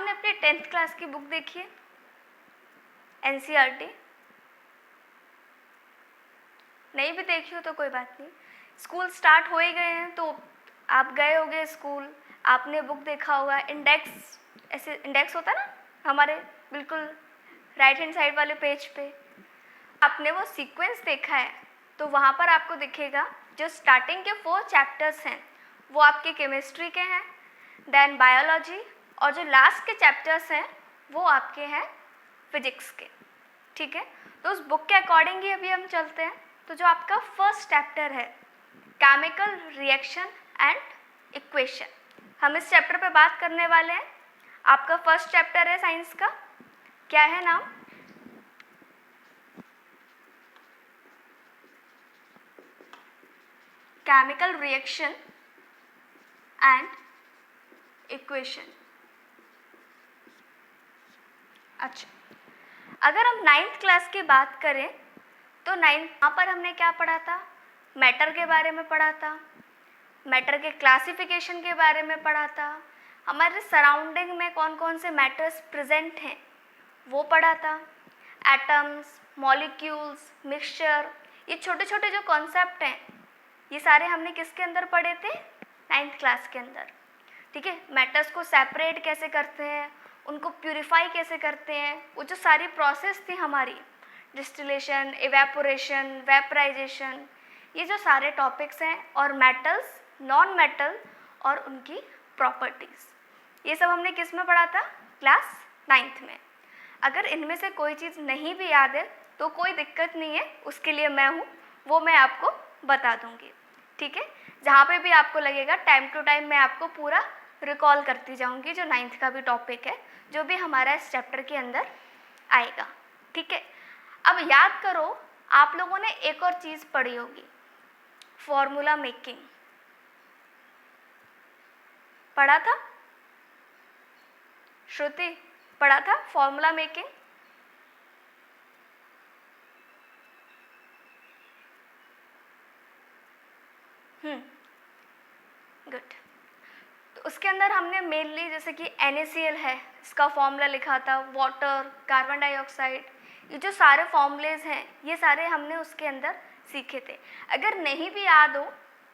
आपने अपनी 10th class की बुक देखी है, एनसीईआरटी? नहीं भी देखी हो तो कोई बात नहीं, स्कूल स्टार्ट हो ही गए हैं तो आप गए होगे स्कूल, आपने बुक देखा होगा, इंडेक्स, ऐसे इंडेक्स होता है ना हमारे बिल्कुल राइट हैंड साइड वाले पेज पे, आपने वो सीक्वेंस देखा है तो वहाँ पर आपको दिखेगा जो स्टार्टिंग के 4 चैप्टर्स हैं वो आपके केमिस्ट्री के हैं, देन बायोलॉजी, और जो लास्ट के चैप्टर्स हैं वो आपके हैं फिजिक्स के। ठीक है, तो उस बुक के अकॉर्डिंग ही अभी हम चलते हैं। तो जो आपका फर्स्ट चैप्टर है केमिकल रिएक्शन एंड इक्वेशन, हम इस चैप्टर पे बात करने वाले हैं। आपका फर्स्ट चैप्टर है साइंस का, क्या है नाम? Chemical reaction and equation. अच्छा, अगर हम 9th क्लास की बात करें तो 9th यहाँ पर हमने क्या पढ़ा था? मैटर के बारे में पढ़ा था, मैटर के क्लासिफिकेशन के बारे में पढ़ा था, हमारे सराउंडिंग में कौन कौन से मैटर्स प्रेजेंट हैं वो पढ़ा था, एटम्स, मॉलिक्यूल्स, मिक्सचर, ये छोटे छोटे जो कॉन्सेप्ट हैं ये सारे हमने किसके अंदर पढ़े थे? 9th क्लास के अंदर। ठीक है, मैटर्स को सेपरेट कैसे करते हैं, उनको प्यूरिफाई कैसे करते हैं, वो जो सारी प्रोसेस थी हमारी, डिस्टिलेशन, इवेपोरेशन, वेपराइजेशन, ये जो सारे टॉपिक्स हैं, और मेटल्स, नॉन मेटल और उनकी प्रॉपर्टीज़, ये सब हमने किस में पढ़ा था? क्लास 9th में। अगर इनमें से कोई चीज़ नहीं भी याद है तो कोई दिक्कत नहीं है, उसके लिए मैं हूँ, वो मैं आपको बता दूँगी। ठीक है, जहाँ पे भी आपको लगेगा टाइम टू टाइम मैं आपको पूरा रिकॉल करती जाऊँगी जो 9th का भी टॉपिक है, जो भी हमारा इस चैप्टर के अंदर आएगा। ठीक है, अब याद करो, आप लोगों ने एक और चीज़ पढ़ी होगी, फॉर्मूला मेकिंग। पढ़ा था? श्रुति, पढ़ा था फॉर्मूला मेकिंग? गुड। तो उसके अंदर हमने मेनली जैसे कि NaCl है, इसका फॉर्मूला लिखा था, वाटर, कार्बन डाइऑक्साइड, ये जो सारे फॉर्मूलेज हैं ये सारे हमने उसके अंदर सीखे थे। अगर नहीं भी याद हो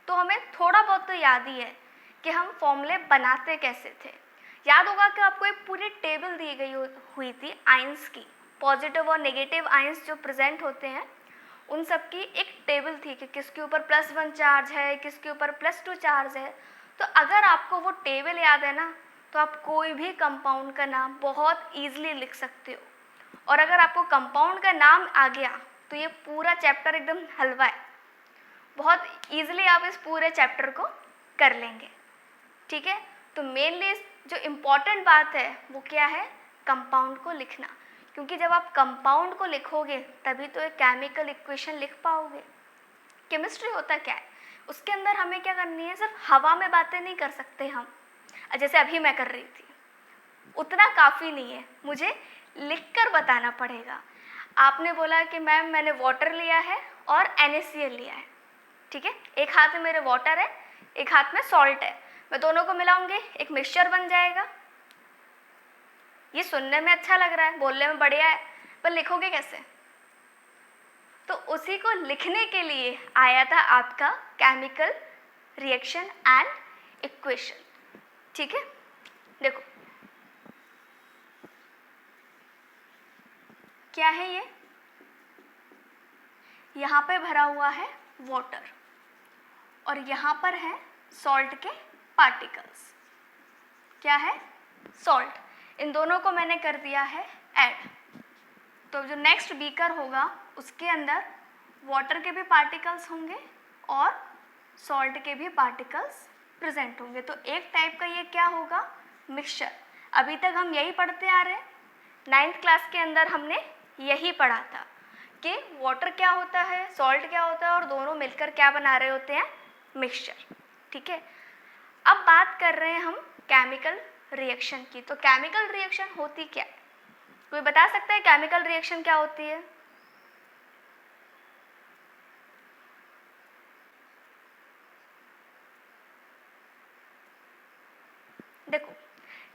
तो हमें थोड़ा बहुत तो याद ही है कि हम फॉर्मूले बनाते कैसे थे। याद होगा कि आपको एक पूरी टेबल दी गई हुई थी आयंस की, पॉजिटिव और नेगेटिव आयंस जो प्रेजेंट होते हैं उन सब की एक टेबल थी कि किसके ऊपर +1 चार्ज है, किसके ऊपर +2 चार्ज है। तो अगर आपको वो टेबल याद है ना तो आप कोई भी कंपाउंड का नाम बहुत ईजिली लिख सकते हो, और अगर आपको कंपाउंड का नाम आ गया तो ये पूरा चैप्टर एकदम हलवा है, बहुत ईजिली आप इस पूरे चैप्टर को कर लेंगे। ठीक है, तो मेनली जो इम्पॉर्टेंट बात है वो क्या है? कंपाउंड को लिखना, क्योंकि जब आप कंपाउंड को लिखोगे तभी तो एक केमिकल इक्वेशन लिख पाओगे। केमिस्ट्री होता क्या है, उसके अंदर हमें क्या करनी है, सिर्फ हवा में बातें नहीं कर सकते हम, जैसे अभी मैं कर रही थी, उतना काफ़ी नहीं है, मुझे लिखकर बताना पड़ेगा। आपने बोला कि मैम मैंने वाटर लिया है और NaCl लिया है, ठीक है, एक हाथ में मेरे वाटर है, एक हाथ में सॉल्ट है, मैं दोनों को मिलाऊंगी, एक मिक्सचर बन जाएगा। ये सुनने में अच्छा लग रहा है, बोलने में बढ़िया है, पर लिखोगे कैसे? तो उसी को लिखने के लिए आया था आपका केमिकल रिएक्शन एंड इक्वेशन। ठीक है, देखो क्या है ये, यहाँ पे भरा हुआ है वाटर और यहाँ पर है सॉल्ट के पार्टिकल्स। क्या है? सॉल्ट। इन दोनों को मैंने कर दिया है ऐड, तो जो नेक्स्ट बीकर होगा उसके अंदर वाटर के भी पार्टिकल्स होंगे और सॉल्ट के भी पार्टिकल्स प्रेजेंट होंगे। तो एक टाइप का ये क्या होगा? मिक्सचर। अभी तक हम यही पढ़ते आ रहे हैं, 9th क्लास के अंदर हमने यही पढ़ा था कि वाटर क्या होता है, सॉल्ट क्या होता है और दोनों मिलकर क्या बना रहे होते हैं? मिक्सचर। ठीक है, अब बात कर रहे हैं हम केमिकल रिएक्शन की। तो केमिकल रिएक्शन होती क्या है? कोई बता सकता है केमिकल रिएक्शन क्या होती है? देखो,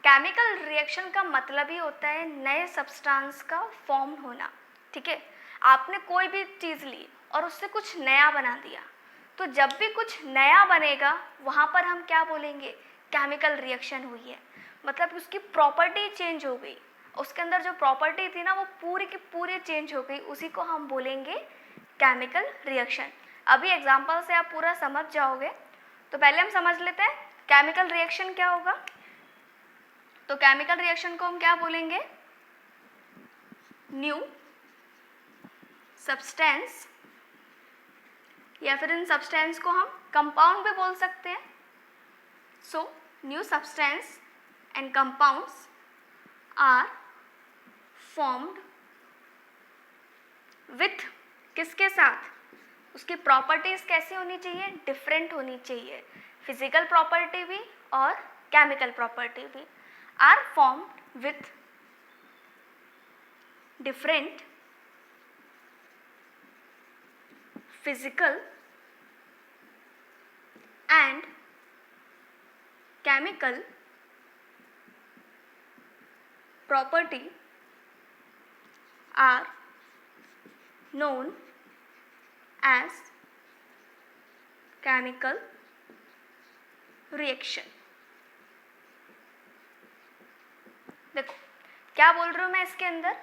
केमिकल रिएक्शन का मतलब ही होता है नए सब्सटेंस का फॉर्म होना, ठीक है। आपने कोई भी चीज़ ली और उससे कुछ नया बना दिया, तो जब भी कुछ नया बनेगा वहाँ पर हम क्या बोलेंगे, केमिकल रिएक्शन हुई है, मतलब उसकी प्रॉपर्टी चेंज हो गई, उसके अंदर जो प्रॉपर्टी थी ना वो पूरी की पूरी चेंज हो गई, उसी को हम बोलेंगे केमिकल रिएक्शन। अभी एग्जाम्पल से आप पूरा समझ जाओगे, तो पहले हम समझ लेते हैं केमिकल रिएक्शन क्या होगा। तो केमिकल रिएक्शन को हम क्या बोलेंगे, न्यू सब्सटेंस, या फिर इन सब्सटेंस को हम कंपाउंड भी बोल सकते हैं। So new substance and compounds are formed with, किसके साथ, उसकी प्रॉपर्टीज़ कैसी होनी चाहिए, डिफरेंट होनी चाहिए, फिजिकल प्रॉपर्टी भी और केमिकल प्रॉपर्टी भी, are formed with different physical and chemical property are known as chemical reaction. देखो क्या बोल रही हूँ मैं इसके अंदर,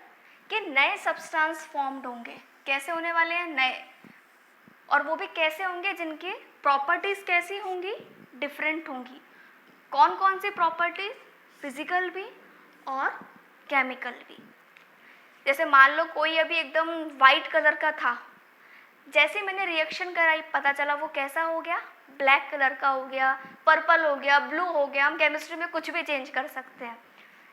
कि नए सब्सटेंस फॉर्म्ड होंगे, कैसे होने वाले हैं, नए, और वो भी कैसे होंगे, जिनकी प्रॉपर्टीज़ कैसी होंगी, डिफरेंट होंगी। कौन कौन सी प्रॉपर्टीज, फिजिकल भी और केमिकल भी। जैसे मान लो कोई अभी एकदम वाइट कलर का था, जैसे मैंने रिएक्शन कराई पता चला वो कैसा हो गया, ब्लैक कलर का हो गया, पर्पल हो गया, ब्लू हो गया। हम केमिस्ट्री में कुछ भी चेंज कर सकते हैं।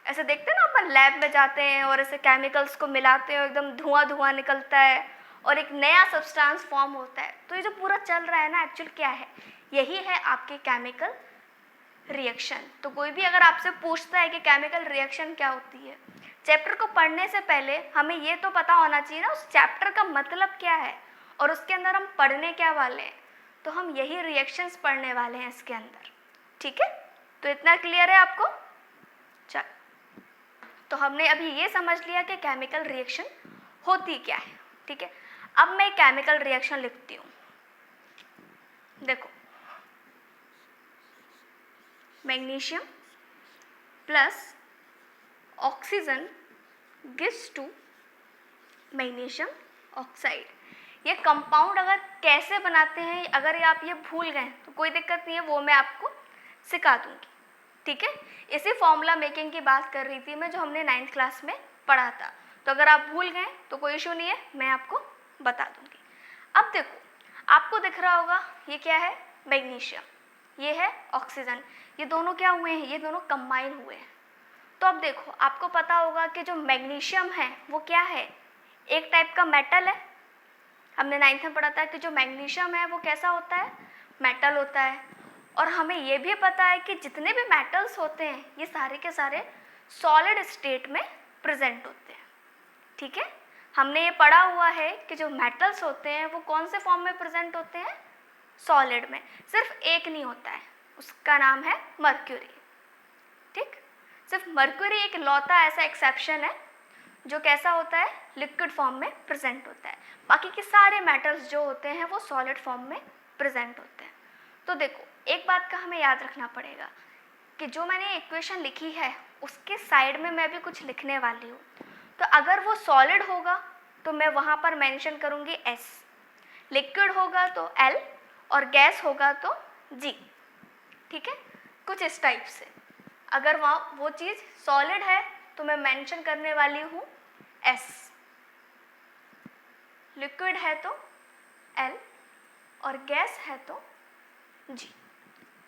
ऐसे देखते हैं ना, अपन लैब में जाते हैं और ऐसे केमिकल्स को मिलाते हैं, एकदम धुआं धुआं निकलता है और एक नया सब्सटेंस फॉर्म होता है। तो ये जो पूरा चल रहा है ना, एक्चुअल क्या है, यही है आपके केमिकल रिएक्शन। तो कोई भी अगर आपसे पूछता है कि केमिकल रिएक्शन क्या होती है, चैप्टर को पढ़ने से पहले हमें ये तो पता होना चाहिए ना उस चैप्टर का मतलब क्या है और उसके अंदर हम पढ़ने क्या वाले हैं। तो हम यही रिएक्शंस पढ़ने वाले हैं इसके अंदर, ठीक है। तो इतना क्लियर है आपको। चल, तो हमने अभी ये समझ लिया कि केमिकल रिएक्शन होती क्या है, ठीक है। अब मैं केमिकल रिएक्शन लिखती हूँ। देखो, magnesium plus oxygen gives to magnesium oxide. ये कंपाउंड अगर कैसे बनाते हैं, अगर आप ये भूल गए तो कोई दिक्कत नहीं है, वो मैं आपको सिखा दूंगी, ठीक है। इसी फॉर्मूला मेकिंग की बात कर रही थी मैं, जो हमने 9th क्लास में पढ़ा था। तो अगर आप भूल गए तो कोई इशू नहीं है, मैं आपको बता दूंगी। अब देखो, आपको दिख रहा होगा ये क्या है, मैग्नीशियम, ये है ऑक्सीजन, ये दोनों क्या हुए हैं, ये दोनों कंबाइन हुए हैं। तो अब देखो, आपको पता होगा कि जो मैग्नीशियम है वो क्या है, एक टाइप का मेटल है। हमने 9th में पढ़ा था कि जो मैग्नीशियम है वो कैसा होता है, मेटल होता है। और हमें ये भी पता है कि जितने भी मेटल्स होते हैं ये सारे के सारे सॉलिड स्टेट में प्रेजेंट होते हैं, ठीक है। हमने ये पढ़ा हुआ है कि जो मेटल्स होते हैं वो कौन से फॉर्म में प्रेजेंट होते हैं, सॉलिड में। सिर्फ एक नहीं होता है, उसका नाम है मर्क्यूरी, ठीक। सिर्फ मर्क्यूरी एक लौता ऐसा एक्सेप्शन है जो कैसा होता है, लिक्विड फॉर्म में प्रेजेंट होता है। बाकी के सारे मेटल्स जो होते हैं वो सॉलिड फॉर्म में प्रेजेंट होते हैं। तो देखो, एक बात का हमें याद रखना पड़ेगा कि जो मैंने इक्वेशन लिखी है उसके साइड में मैं भी कुछ लिखने वाली हूँ। तो अगर वो सॉलिड होगा तो मैं वहाँ पर मेंशन करूँगी S, लिक्विड होगा तो L और गैस होगा तो G, ठीक है। कुछ इस टाइप से, अगर वहाँ वो चीज़ सॉलिड है तो मैं मेंशन करने वाली हूँ S, लिक्विड है तो L और गैस है तो G,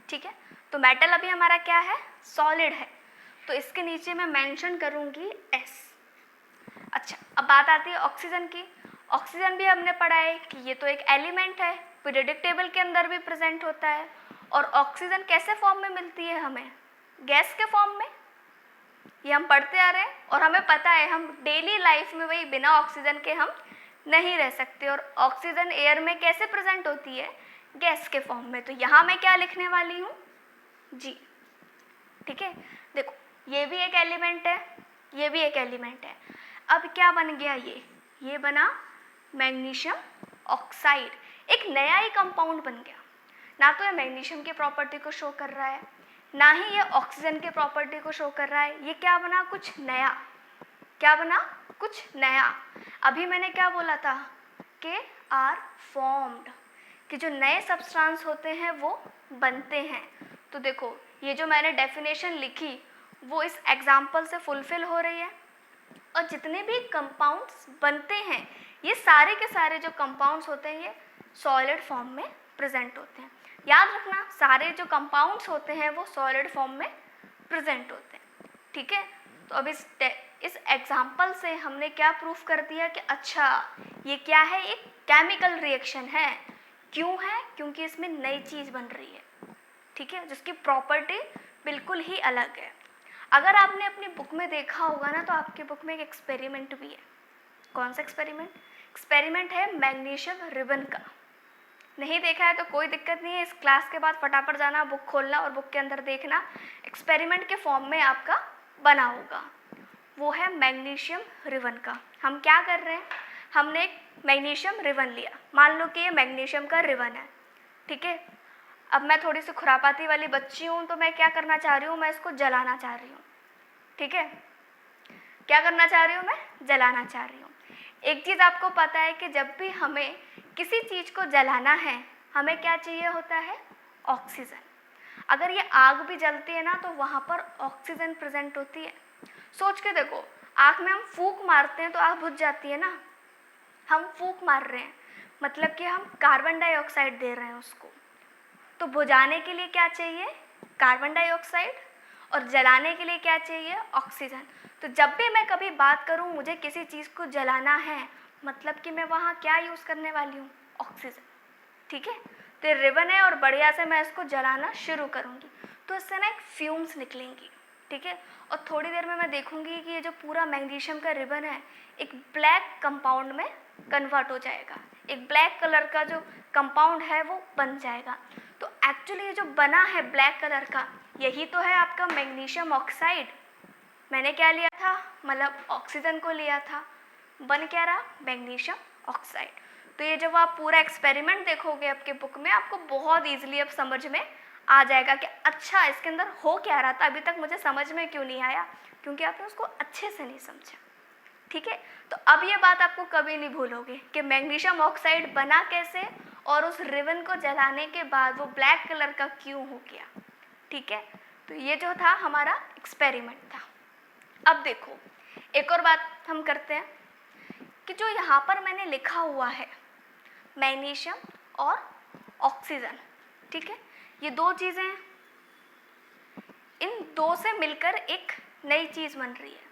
ठीक है। तो मेटल अभी हमारा क्या है, सॉलिड है, तो इसके नीचे मैं मेंशन करूँगी S। अच्छा, अब बात आती है ऑक्सीजन की। ऑक्सीजन भी हमने पढ़ा है कि ये तो एक एलिमेंट है, पीरियोडिक टेबल के अंदर भी प्रेजेंट होता है। और ऑक्सीजन कैसे फॉर्म में मिलती है हमें, गैस के फॉर्म में। ये हम पढ़ते आ रहे हैं और हमें पता है हम डेली लाइफ में वही बिना ऑक्सीजन के हम नहीं रह सकते। और ऑक्सीजन एयर में कैसे प्रेजेंट होती है, गैस के फॉर्म में। तो यहाँ मैं क्या लिखने वाली हूँ, जी, ठीक है। देखो, ये भी एक एलिमेंट है, ये भी एक एलिमेंट है। अब क्या बन गया ये बना मैग्नीशियम ऑक्साइड, एक नया ही कंपाउंड बन गया। ना तो ये मैग्नीशियम की प्रॉपर्टी को शो कर रहा है, ना ही ये ऑक्सीजन की प्रॉपर्टी को शो कर रहा है। ये क्या बना, कुछ नया। क्या बना, कुछ नया। अभी मैंने क्या बोला था कि आर फॉर्म्ड, कि जो नए सब्सटेंस होते हैं वो बनते हैं। तो देखो ये जो मैंने डेफिनेशन लिखी वो इस एग्जाम्पल से फुलफिल हो रही है। और जितने भी कंपाउंड्स बनते हैं ये सारे के सारे जो कंपाउंड्स होते हैं ये सॉलिड फॉर्म में प्रेजेंट होते हैं। याद रखना, सारे जो कंपाउंड्स होते हैं वो सॉलिड फॉर्म में प्रेजेंट होते हैं। ठीक है, तो अब इस एग्जाम्पल से हमने क्या प्रूफ कर दिया कि अच्छा ये क्या है, एक केमिकल रिएक्शन है। क्यों है, क्योंकि इसमें नई चीज़ बन रही है। ठीक है, जिसकी प्रॉपर्टी बिल्कुल ही अलग है। अगर आपने अपनी बुक में देखा होगा ना, तो आपकी बुक में एक एक्सपेरिमेंट भी है। कौन सा एक्सपेरिमेंट? एक्सपेरिमेंट है मैग्नीशियम रिबन का। नहीं देखा है तो कोई दिक्कत नहीं है, इस क्लास के बाद फटाफट जाना, बुक खोलना और बुक के अंदर देखना, एक्सपेरिमेंट के फॉर्म में आपका बना होगा। वो है मैग्नीशियम रिबन का। हम क्या कर रहे हैं, हमने एक मैग्नीशियम रिबन लिया, मान लो कि ये मैग्नीशियम का रिबन है। ठीक है, अब मैं थोड़ी सी खुरापाती वाली बच्ची हूँ, तो मैं क्या करना चाह रही हूँ, मैं इसको जलाना चाह रही हूँ। ठीक है, क्या करना चाह रही हूँ, मैं जलाना चाह रही हूँ। एक चीज़ आपको पता है कि जब भी हमें किसी चीज़ को जलाना है हमें क्या चाहिए होता है, ऑक्सीजन। अगर ये आग भी जलती है ना तो वहाँ पर ऑक्सीजन प्रेजेंट होती है। सोच के देखो, आग में हम फूंक मारते हैं तो आग बुझ जाती है ना। हम फूंक मार रहे हैं मतलब कि हम कार्बन डाइऑक्साइड दे रहे हैं उसको। तो बुझाने के लिए क्या चाहिए, कार्बन डाइऑक्साइड, और जलाने के लिए क्या चाहिए, ऑक्सीजन। तो जब भी मैं कभी बात करूं मुझे किसी चीज़ को जलाना है, मतलब कि मैं वहाँ क्या यूज़ करने वाली हूँ, ऑक्सीजन। ठीक है, तो ये रिबन है और बढ़िया से मैं इसको जलाना शुरू करूँगी तो इससे ना एक फ्यूम्स निकलेंगी। ठीक है, और थोड़ी देर में मैं देखूँगी कि ये जो पूरा मैग्नीशियम का रिबन है एक ब्लैक कंपाउंड में कन्वर्ट हो जाएगा, एक ब्लैक कलर का जो कंपाउंड है वो बन जाएगा। तो एक्चुअली ये जो बना है ब्लैक कलर का, यही तो है आपका मैग्नीशियम ऑक्साइड। मैंने क्या लिया था, मतलब ऑक्सीजन को लिया था, बन क्या रहा, मैग्नीशियम ऑक्साइड। तो ये जब आप पूरा एक्सपेरिमेंट देखोगे आपके बुक में, आपको बहुत ईजिली अब समझ में आ जाएगा कि अच्छा इसके अंदर हो क्या रहा था, अभी तक मुझे समझ में क्यों नहीं आया, क्योंकि आपने उसको अच्छे से नहीं समझा। ठीक है, तो अब ये बात आपको कभी नहीं भूलोगे कि मैग्नीशियम ऑक्साइड बना कैसे और उस रिबन को जलाने के बाद वो ब्लैक कलर का क्यों हो गया। ठीक है, तो ये जो था हमारा एक्सपेरिमेंट था। अब देखो एक और बात हम करते हैं कि जो यहाँ पर मैंने लिखा हुआ है मैग्नीशियम और ऑक्सीजन, ठीक है, ये दो चीज़ें हैं, इन दो से मिलकर एक नई चीज़ बन रही है।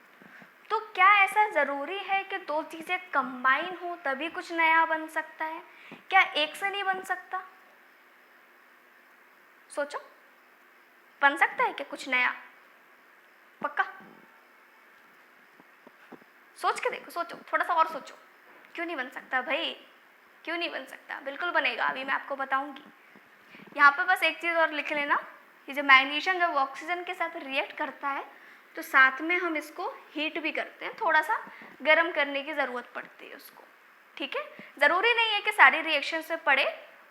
तो क्या ऐसा ज़रूरी है कि दो चीज़ें कंबाइन हो तभी कुछ नया बन सकता है? क्या एक से नहीं बन सकता? सोचो, बन सकता है क्या कुछ नया? पक्का सोच के देखो, सोचो थोड़ा सा और सोचो, क्यों नहीं बन सकता भाई, क्यों नहीं बन सकता? बिल्कुल बनेगा, अभी मैं आपको बताऊंगी। यहाँ पे बस एक चीज़ और लिख लेना, ये जो मैग्नीशियम जब ऑक्सीजन के साथ रिएक्ट करता है तो साथ में हम इसको हीट भी करते हैं, थोड़ा सा गर्म करने की ज़रूरत पड़ती है उसको। ठीक है, ज़रूरी नहीं है कि सारी रिएक्शंस में पड़े,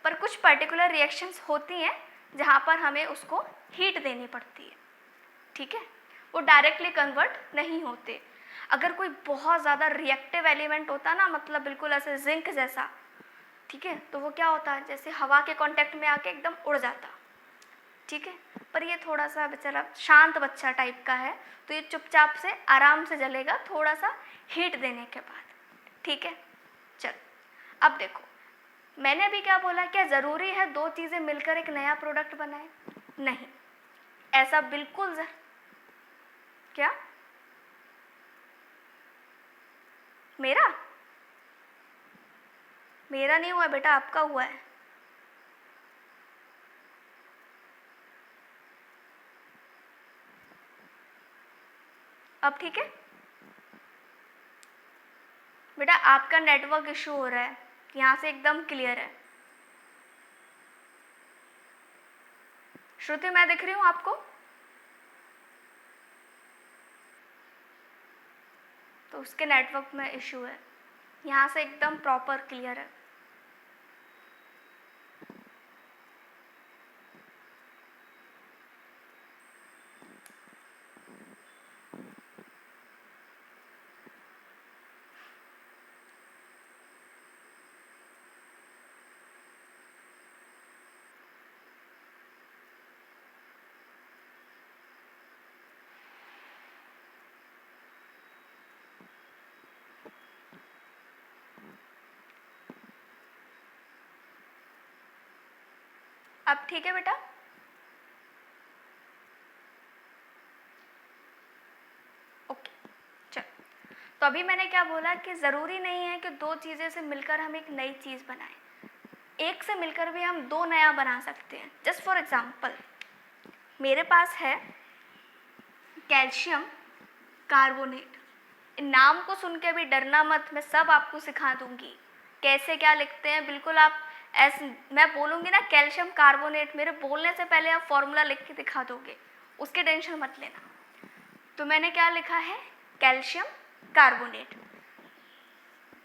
पर कुछ पर्टिकुलर रिएक्शंस होती हैं जहाँ पर हमें उसको हीट देनी पड़ती है। ठीक है, वो डायरेक्टली कन्वर्ट नहीं होते। अगर कोई बहुत ज़्यादा रिएक्टिव एलिमेंट होता ना, मतलब बिल्कुल ऐसे जिंक जैसा, ठीक है, तो वो क्या होता है, जैसे हवा के कांटेक्ट में आके एकदम उड़ जाता। ठीक है, पर ये थोड़ा सा बेचारा शांत बच्चा टाइप का है, तो ये चुपचाप से आराम से जलेगा थोड़ा सा हीट देने के बाद। ठीक है, चलो अब देखो मैंने अभी क्या बोला, क्या ज़रूरी है दो चीज़ें मिलकर एक नया प्रोडक्ट बनाए? नहीं, ऐसा बिल्कुल क्या मेरा मेरा नहीं हुआ है बेटा, आपका हुआ है। अब ठीक है बेटा, आपका नेटवर्क इशू हो रहा है, यहाँ से एकदम क्लियर है। श्रुति मैं दिख रही हूँ आपको? तो उसके नेटवर्क में इशू है। यहाँ से एकदम प्रॉपर क्लियर है। अब ठीक है बेटा? ओके, चल। तो अभी मैंने क्या बोला कि ज़रूरी नहीं है कि दो चीज़ें से मिलकर हम एक नई चीज़ बनाएं। एक से मिलकर भी हम दो नया बना सकते हैं। जस्ट फॉर एग्जांपल, मेरे पास है कैल्शियम कार्बोनेट। नाम को सुन के भी डरना मत, मैं सब आपको सिखा दूंगी कैसे क्या लिखते हैं। बिल्कुल आप ऐसे, मैं बोलूँगी ना कैल्शियम कार्बोनेट, मेरे बोलने से पहले आप फॉर्मूला लिख के दिखा दोगे, उसके टेंशन मत लेना। तो मैंने क्या लिखा है, कैल्शियम कार्बोनेट।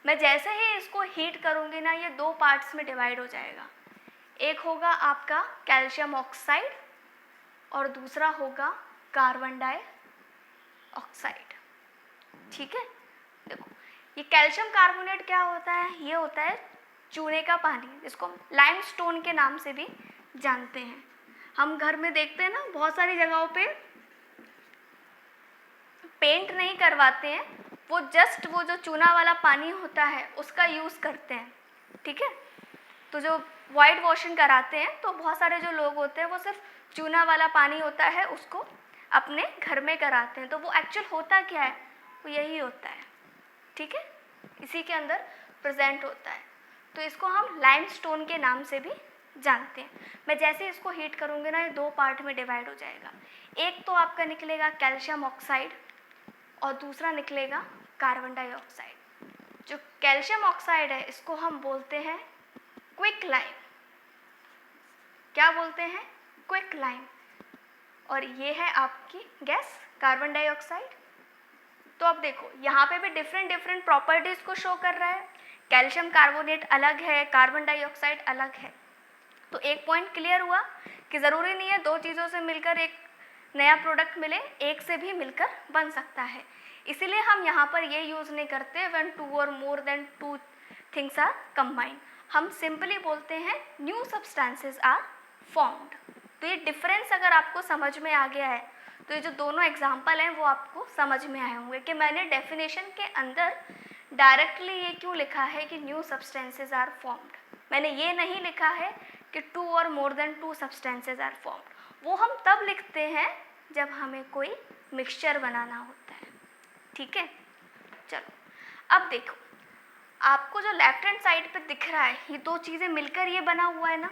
मैं जैसे ही इसको हीट करूँगी ना, ये दो पार्ट्स में डिवाइड हो जाएगा। एक होगा आपका कैल्शियम ऑक्साइड और दूसरा होगा कार्बन डाइऑक्साइड। ठीक है, देखो ये कैल्शियम कार्बोनेट क्या होता है, ये होता है चूने का पानी, जिसको हम लाइमस्टोन के नाम से भी जानते हैं। हम घर में देखते हैं ना, बहुत सारी जगहों पे पेंट नहीं करवाते हैं, वो जस्ट वो जो चूना वाला पानी होता है उसका यूज़ करते हैं। ठीक है, तो जो वाइट वॉशिंग कराते हैं तो बहुत सारे जो लोग होते हैं वो सिर्फ चूना वाला पानी होता है उसको अपने घर में कराते हैं। तो वो एक्चुअल होता क्या है, वो यही होता है। ठीक है, इसी के अंदर प्रेजेंट होता है। तो इसको हम लाइमस्टोन के नाम से भी जानते हैं। मैं जैसे इसको हीट करूँगी ना, ये दो पार्ट में डिवाइड हो जाएगा। एक तो आपका निकलेगा कैल्शियम ऑक्साइड और दूसरा निकलेगा कार्बन डाइऑक्साइड। जो कैल्शियम ऑक्साइड है इसको हम बोलते हैं क्विक लाइम। क्या बोलते हैं, क्विक लाइम। और ये है आपकी गैस कार्बन डाइऑक्साइड। तो अब देखो यहाँ पे भी डिफरेंट प्रॉपर्टीज़ को शो कर रहा है। कैल्शियम कार्बोनेट अलग है, कार्बन डाइऑक्साइड अलग है। तो एक पॉइंट क्लियर हुआ कि ज़रूरी नहीं है दो चीज़ों से मिलकर एक नया प्रोडक्ट मिले, एक से भी मिलकर बन सकता है। इसीलिए हम यहाँ पर ये यूज़ नहीं करते व्हेन टू और more than two things are combined. हम सिंपली बोलते हैं न्यू सब्सटेंसेस आर फॉर्म्ड। तो ये डिफरेंस अगर आपको समझ में आ गया है तो ये जो दोनों एग्जाम्पल हैं वो आपको समझ में आए होंगे कि मैंने डेफिनेशन के अंदर डायरेक्टली ये क्यों लिखा है कि न्यू सब्सटेंसेस आर फॉर्म्ड। मैंने ये नहीं लिखा है कि टू और more than two substances are formed. वो हम तब लिखते हैं जब हमें कोई मिक्सचर बनाना होता है। ठीक है, चलो अब देखो, आपको जो लेफ्ट हैंड साइड पे दिख रहा है ये दो चीज़ें मिलकर ये बना हुआ है ना,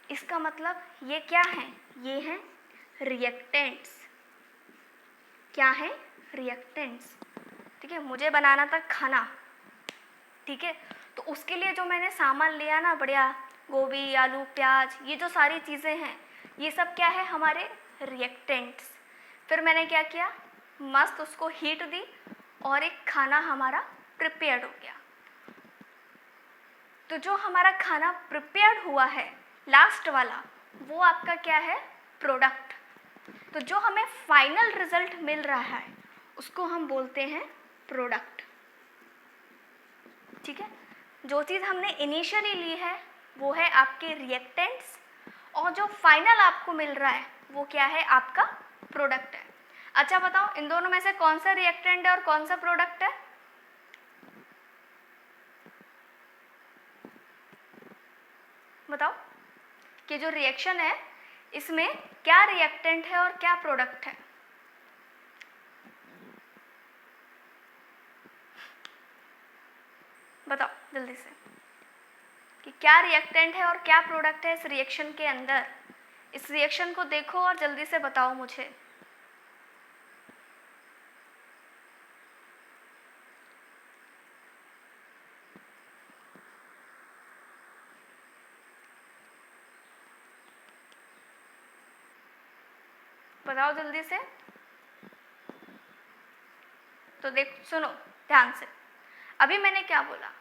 इसका मतलब ये क्या है, ये हैं रिएक्टेंट्स। क्या है, रिएक्टेंट्स। ठीक है, मुझे बनाना था खाना। ठीक है, तो उसके लिए जो मैंने सामान लिया ना, बढ़िया गोभी आलू प्याज, ये जो सारी चीज़ें हैं ये सब क्या है, हमारे रिएक्टेंट्स। फिर मैंने क्या किया, मस्त उसको हीट दी और एक खाना हमारा प्रिपेयर्ड हो गया। तो जो हमारा खाना प्रिपेयर्ड हुआ है लास्ट वाला, वो आपका क्या है, प्रोडक्ट। तो जो हमें फाइनल रिजल्ट मिल रहा है उसको हम बोलते हैं प्रोडक्ट। ठीक है, जो चीज़ हमने इनिशियली ली है वो है आपके रिएक्टेंट्स और जो फाइनल आपको मिल रहा है वो क्या है, आपका प्रोडक्ट है। अच्छा बताओ, इन दोनों में से कौन सा रिएक्टेंट है और कौन सा प्रोडक्ट है? बताओ कि जो रिएक्शन है इसमें क्या रिएक्टेंट है और क्या प्रोडक्ट है? बताओ जल्दी से कि क्या रिएक्टेंट है और क्या प्रोडक्ट है इस रिएक्शन के अंदर। इस रिएक्शन को देखो और जल्दी से बताओ मुझे। बताओ जल्दी से। तो देख सुनो, ध्यान से। अभी मैंने क्या बोला,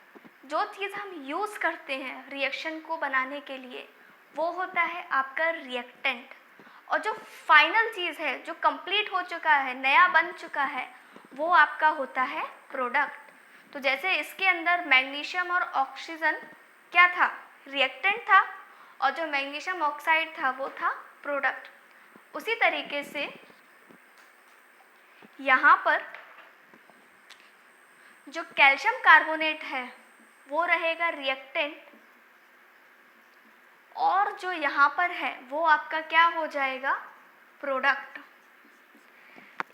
जो चीज़ हम यूज़ करते हैं रिएक्शन को बनाने के लिए वो होता है आपका रिएक्टेंट, और जो फाइनल चीज़ है, जो कंप्लीट हो चुका है, नया बन चुका है, वो आपका होता है प्रोडक्ट। तो जैसे इसके अंदर मैग्नीशियम और ऑक्सीजन क्या था, रिएक्टेंट था, और जो मैग्नीशियम ऑक्साइड था वो था प्रोडक्ट। उसी तरीके से यहाँ पर जो कैल्शियम कार्बोनेट है वो रहेगा रिएक्टेंट, और जो यहाँ पर है वो आपका क्या हो जाएगा, प्रोडक्ट।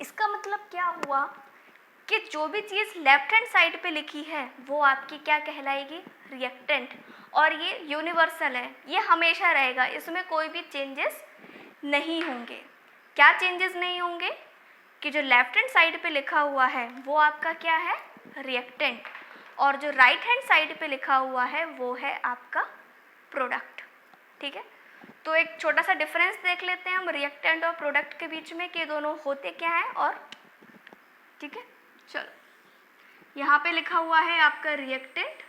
इसका मतलब क्या हुआ कि जो भी चीज़ लेफ्ट हैंड साइड पे लिखी है वो आपकी क्या कहलाएगी, रिएक्टेंट। और ये यूनिवर्सल है, ये हमेशा रहेगा, इसमें कोई भी चेंजेस नहीं होंगे। क्या चेंजेस नहीं होंगे कि जो लेफ्ट हैंड साइड पे लिखा हुआ है वो आपका क्या है, रिएक्टेंट, और जो राइट हैंड साइड पे लिखा हुआ है वो है आपका प्रोडक्ट। ठीक है, तो एक छोटा सा डिफरेंस देख लेते हैं हम रिएक्टेंट और प्रोडक्ट के बीच में कि दोनों होते क्या हैं। और ठीक है, चलो, यहाँ पे लिखा हुआ है आपका रिएक्टेंट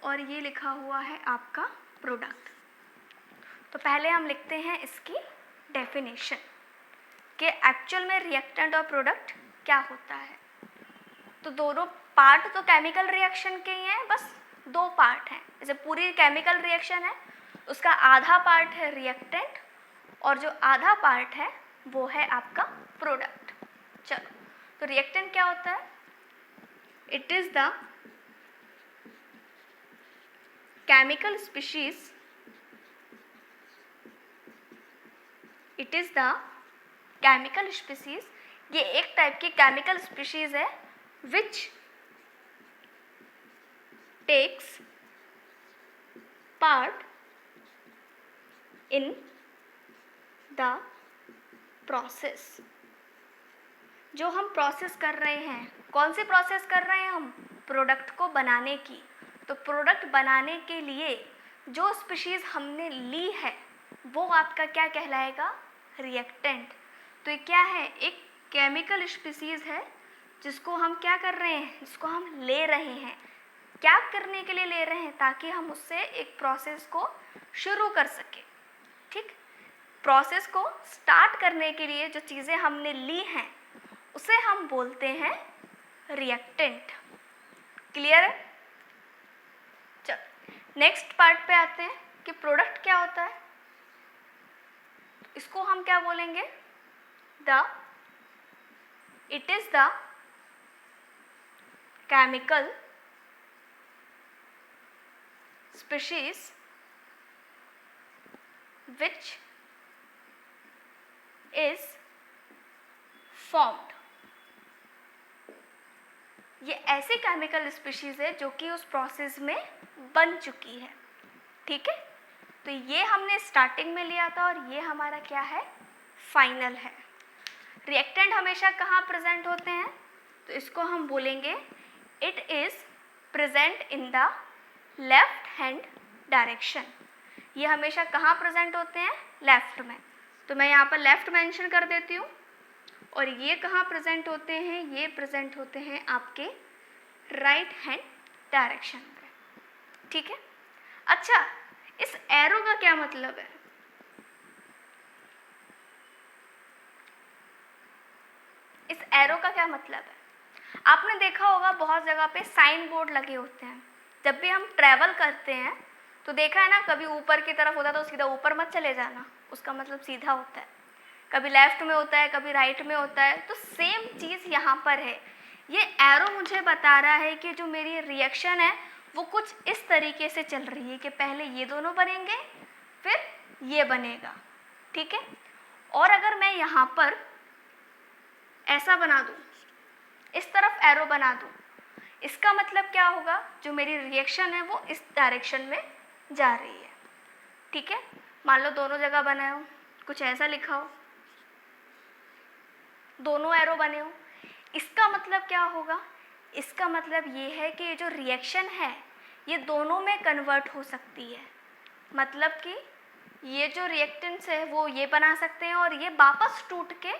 और ये लिखा हुआ है आपका प्रोडक्ट। तो पहले हम लिखते हैं इसकी डेफिनेशन कि एक्चुअल में रिएक्टेंट और प्रोडक्ट क्या होता है। तो दोनों पार्ट तो केमिकल रिएक्शन के ही हैं, बस दो पार्ट हैं। जैसे पूरी केमिकल रिएक्शन है, उसका आधा पार्ट है रिएक्टेंट और जो आधा पार्ट है वो है आपका प्रोडक्ट। चलो, तो रिएक्टेंट क्या होता है, it is the chemical species, it is the chemical species, ये एक टाइप की केमिकल स्पीशीज है which takes part in the process. जो हम प्रोसेस कर रहे हैं, कौन सी प्रोसेस कर रहे हैं हम, प्रोडक्ट को बनाने की। तो प्रोडक्ट बनाने के लिए जो स्पीशीज़ हमने ली है वो आपका क्या कहलाएगा, रिएक्टेंट। तो ये क्या है, एक केमिकल स्पीशीज़ है जिसको हम क्या कर रहे हैं, जिसको हम ले रहे हैं। क्या करने के लिए ले रहे हैं, ताकि हम उससे एक प्रोसेस को शुरू कर सकें। ठीक, प्रोसेस को स्टार्ट करने के लिए जो चीज़ें हमने ली हैं उसे हम बोलते हैं रिएक्टेंट। क्लियर है। चल नेक्स्ट पार्ट पे आते हैं कि प्रोडक्ट क्या होता है। इसको हम क्या बोलेंगे, it is the chemical species which is formed। ये ऐसी केमिकल स्पीशीज है जो कि उस प्रोसेस में बन चुकी है। ठीक है, तो ये हमने स्टार्टिंग में लिया था और ये हमारा क्या है, फाइनल है। रिएक्टेंट हमेशा कहाँ प्रेजेंट होते हैं, तो इसको हम बोलेंगे it is present in the left hand direction. ये हमेशा कहाँ प्रेजेंट होते हैं, लेफ्ट में। तो मैं यहाँ पर लेफ्ट मेंशन कर देती हूँ। और ये कहाँ प्रेजेंट होते हैं, ये प्रेजेंट होते हैं आपके राइट हैंड डायरेक्शन में। ठीक है, अच्छा, इस एरो का क्या मतलब है, इस एरो का क्या मतलब है। आपने देखा होगा बहुत जगह पे साइन बोर्ड लगे होते हैं। जब भी हम ट्रैवल करते हैं तो देखा है ना, कभी ऊपर की तरफ होता है तो सीधा ऊपर मत चले जाना, उसका मतलब सीधा होता है। कभी लेफ्ट में होता है, कभी राइट में होता है। तो सेम चीज़ यहाँ पर है। ये एरो मुझे बता रहा है कि जो मेरी रिएक्शन है वो कुछ इस तरीके से चल रही है कि पहले ये दोनों बनेंगे फिर ये बनेगा। ठीक है, और अगर मैं यहाँ पर ऐसा बना दूँ, इस तरफ एरो बना दूँ, इसका मतलब क्या होगा, जो मेरी रिएक्शन है वो इस डायरेक्शन में जा रही है। ठीक है, मान लो दोनों जगह बनाए हो, कुछ ऐसा लिखा हो, दोनों एरो बने हो। इसका मतलब क्या होगा, इसका मतलब ये है कि ये जो रिएक्शन है ये दोनों में कन्वर्ट हो सकती है। मतलब कि ये जो रिएक्टेंट्स है वो ये बना सकते हैं और ये वापस टूट के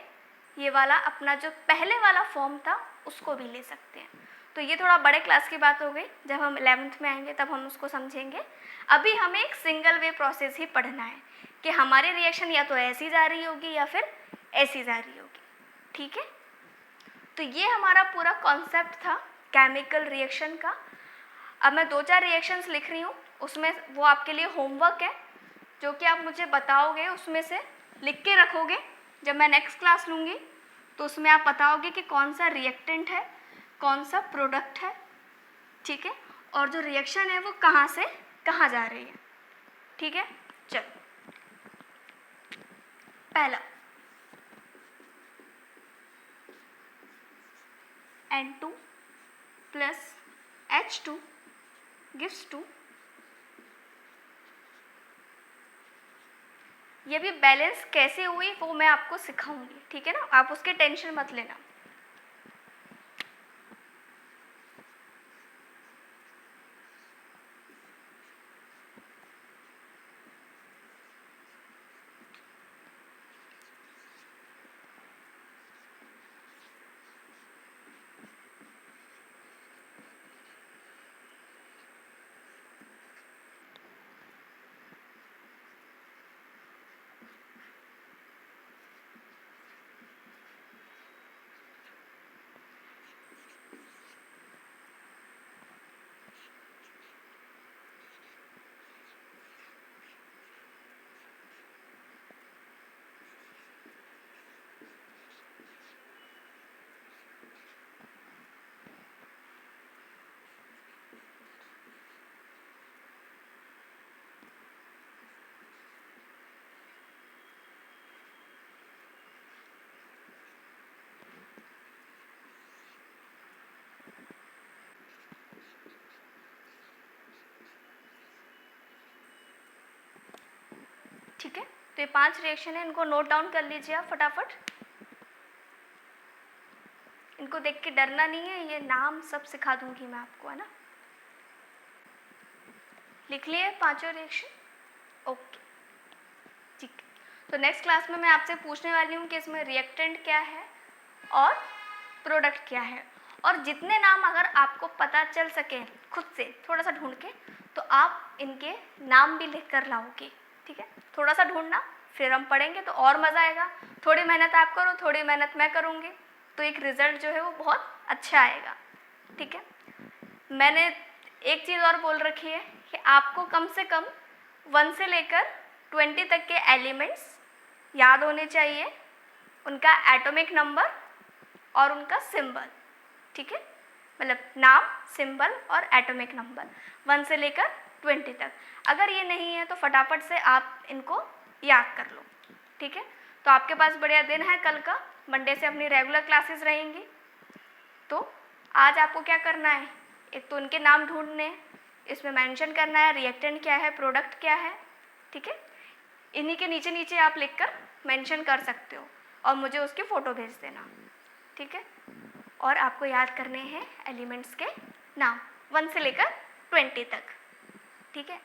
ये वाला अपना जो पहले वाला फॉर्म था उसको भी ले सकते हैं। तो ये थोड़ा बड़े क्लास की बात हो गई, जब हम 11th में आएंगे तब हम उसको समझेंगे। अभी हमें एक सिंगल वे प्रोसेस ही पढ़ना है कि हमारी रिएक्शन या तो ऐसी जा रही होगी या फिर ऐसी जा रही होगी, ठीक है। तो ये हमारा पूरा कॉन्सेप्ट था केमिकल रिएक्शन का। अब मैं 2-4 रिएक्शंस लिख रही हूँ, उसमें वो आपके लिए होमवर्क है जो कि आप मुझे बताओगे, उसमें से लिख के रखोगे। जब मैं नेक्स्ट क्लास लूँगी तो उसमें आप बताओगे कि कौन सा रिएक्टेंट है, कौन सा प्रोडक्ट है, ठीक है, और जो रिएक्शन है वो कहाँ से कहाँ जा रही है, ठीक है। चलो, पहला N2 प्लस H2 गिव्स 2। ये भी बैलेंस कैसे हुई वो मैं आपको सिखाऊंगी, ठीक है ना, आप उसकी टेंशन मत लेना। ठीक है, तो ये 5 रिएक्शन है, इनको नोट डाउन कर लीजिए आप फटाफट। इनको देख के डरना नहीं है, ये नाम सब सिखा दूंगी मैं आपको, है ना। लिख लिए 5 रिएक्शन, ओके, ठीक है। तो नेक्स्ट क्लास में मैं आपसे पूछने वाली हूँ कि इसमें रिएक्टेंट क्या है और प्रोडक्ट क्या है, और जितने नाम अगर आपको पता चल सके खुद से थोड़ा सा ढूंढ के, तो आप इनके नाम भी लिख कर लाओगे, ठीक है। थोड़ा सा ढूंढना, फिर हम पढ़ेंगे तो और मज़ा आएगा। थोड़ी मेहनत आप करो, थोड़ी मेहनत मैं करूँगी, तो एक रिज़ल्ट जो है वो बहुत अच्छा आएगा, ठीक है। मैंने एक चीज़ और बोल रखी है कि आपको कम से कम 1 से लेकर 20 तक के एलिमेंट्स याद होने चाहिए, उनका एटॉमिक नंबर और उनका सिंबल, ठीक है, मतलब नाम, सिंबल और एटॉमिक नंबर 1 से लेकर 20 तक। अगर ये नहीं है तो फटाफट से आप इनको याद कर लो, ठीक है। तो आपके पास बढ़िया दिन है कल का, मंडे से अपनी रेगुलर क्लासेस रहेंगी। तो आज आपको क्या करना है, एक तो उनके नाम ढूंढने, इसमें मेंशन करना है रिएक्टेंट क्या है, प्रोडक्ट क्या है, ठीक है। इन्हीं के नीचे नीचे आप लिखकर मेंशन कर सकते हो और मुझे उसकी फ़ोटो भेज देना, ठीक है। और आपको याद करने हैं एलिमेंट्स के नाम 1 से लेकर 20 तक, ठीक है।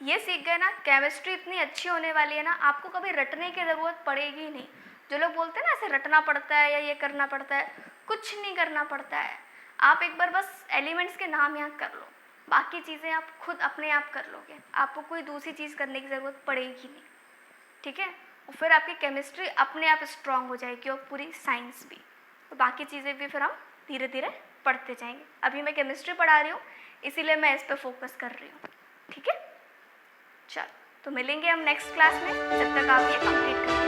ये सीख गए ना, केमिस्ट्री इतनी अच्छी होने वाली है ना, आपको कभी रटने की ज़रूरत पड़ेगी नहीं। जो लोग बोलते हैं ना ऐसे रटना पड़ता है या ये करना पड़ता है, कुछ नहीं करना पड़ता है। आप एक बार बस एलिमेंट्स के नाम याद कर लो, बाकी चीज़ें आप खुद अपने आप कर लोगे, आपको कोई दूसरी चीज़ करने की ज़रूरत पड़ेगी नहीं, ठीक है। और फिर आपकी केमिस्ट्री अपने आप स्ट्रांग हो जाएगी और पूरी साइंस भी, तो बाकी चीज़ें भी फिर हम धीरे धीरे पढ़ते जाएंगे। अभी मैं केमिस्ट्री पढ़ा रही हूँ, इसीलिए मैं इस पर फोकस कर रही हूँ, ठीक है। चलो, तो मिलेंगे हम नेक्स्ट क्लास में, जब तक आप ये कंप्लीट करें।